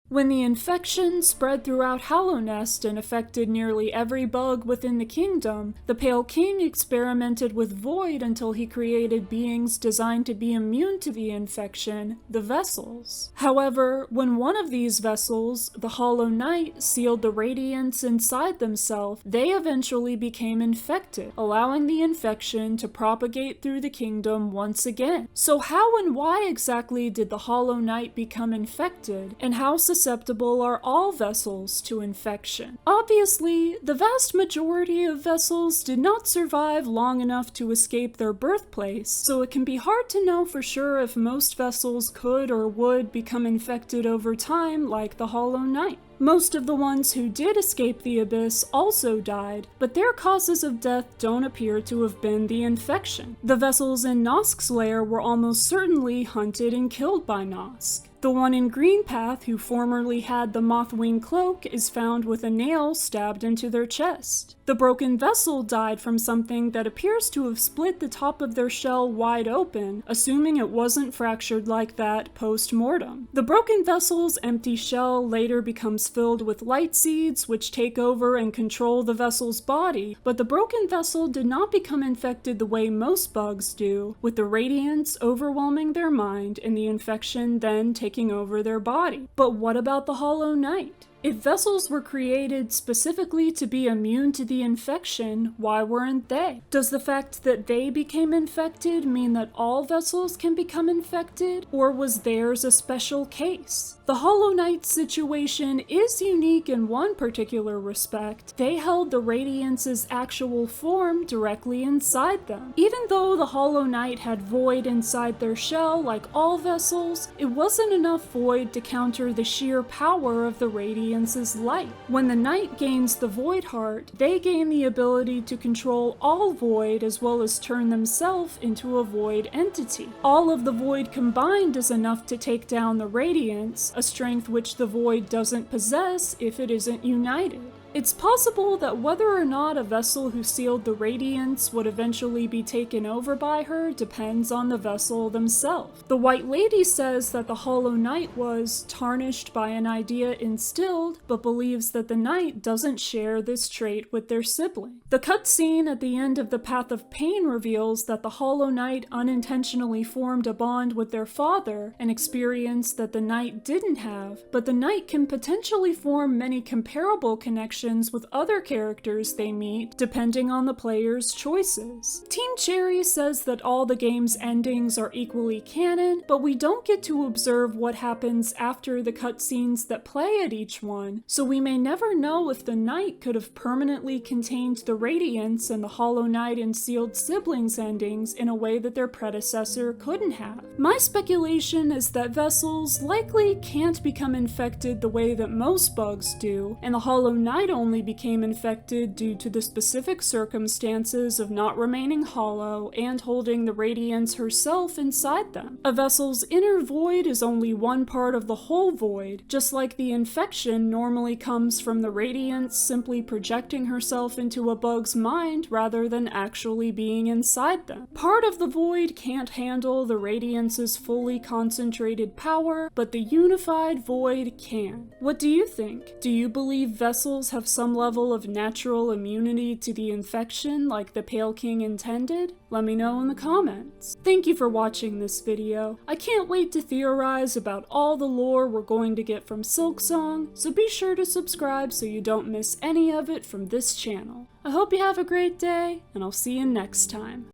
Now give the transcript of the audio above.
When the infection spread throughout Hallownest and affected nearly every bug within the kingdom, the Pale King experimented with Void until he created beings designed to be immune to the infection, the Vessels. However, when one of these vessels, the Hollow Knight, sealed the radiance inside themselves, they eventually became infected, allowing the infection to propagate through the kingdom once again. So how and why exactly did the Hollow Knight become infected, and how susceptible are all vessels to infection? Obviously, the vast majority of vessels did not survive long enough to escape their birthplace, so it can be hard to know for sure if most vessels could or would become infected over time like the Hollow Knight. Most of the ones who did escape the Abyss also died, but their causes of death don't appear to have been the infection. The vessels in Nosk's lair were almost certainly hunted and killed by Nosk. The one in Greenpath, who formerly had the Mothwing cloak, is found with a nail stabbed into their chest. The broken vessel died from something that appears to have split the top of their shell wide open, assuming it wasn't fractured like that post-mortem. The broken vessel's empty shell later becomes filled with light seeds, which take over and control the vessel's body, but the broken vessel did not become infected the way most bugs do, with the radiance overwhelming their mind and the infection then taking over their body. But what about the Hollow Knight? If vessels were created specifically to be immune to the infection, why weren't they? Does the fact that they became infected mean that all vessels can become infected, or was theirs a special case? The Hollow Knight situation is unique in one particular respect. They held the Radiance's actual form directly inside them. Even though the Hollow Knight had Void inside their shell like all vessels, it wasn't enough Void to counter the sheer power of the Radiance's light. When the Knight gains the Void Heart, they gain the ability to control all Void as well as turn themselves into a Void entity. All of the Void combined is enough to take down the Radiance, a strength which the Void doesn't possess if it isn't united. It's possible that whether or not a vessel who sealed the Radiance would eventually be taken over by her depends on the vessel themselves. The White Lady says that the Hollow Knight was tarnished by an idea instilled, but believes that the Knight doesn't share this trait with their sibling. The cutscene at the end of The Path of Pain reveals that the Hollow Knight unintentionally formed a bond with their father, an experience that the Knight didn't have, but the Knight can potentially form many comparable connections with other characters they meet, depending on the player's choices. Team Cherry says that all the game's endings are equally canon, but we don't get to observe what happens after the cutscenes that play at each one, so we may never know if the Knight could have permanently contained the Radiance and the Hollow Knight and Sealed Siblings endings in a way that their predecessor couldn't have. My speculation is that vessels likely can't become infected the way that most bugs do, and the Hollow Knight only became infected due to the specific circumstances of not remaining hollow and holding the Radiance herself inside them. A vessel's inner void is only one part of the whole void, just like the infection normally comes from the Radiance simply projecting herself into a bug's mind rather than actually being inside them. Part of the void can't handle the Radiance's fully concentrated power, but the unified void can. What do you think? Do you believe vessels have some level of natural immunity to the infection like the Pale King intended? Let me know in the comments. Thank you for watching this video. I can't wait to theorize about all the lore we're going to get from Silksong, so be sure to subscribe so you don't miss any of it from this channel. I hope you have a great day, and I'll see you next time.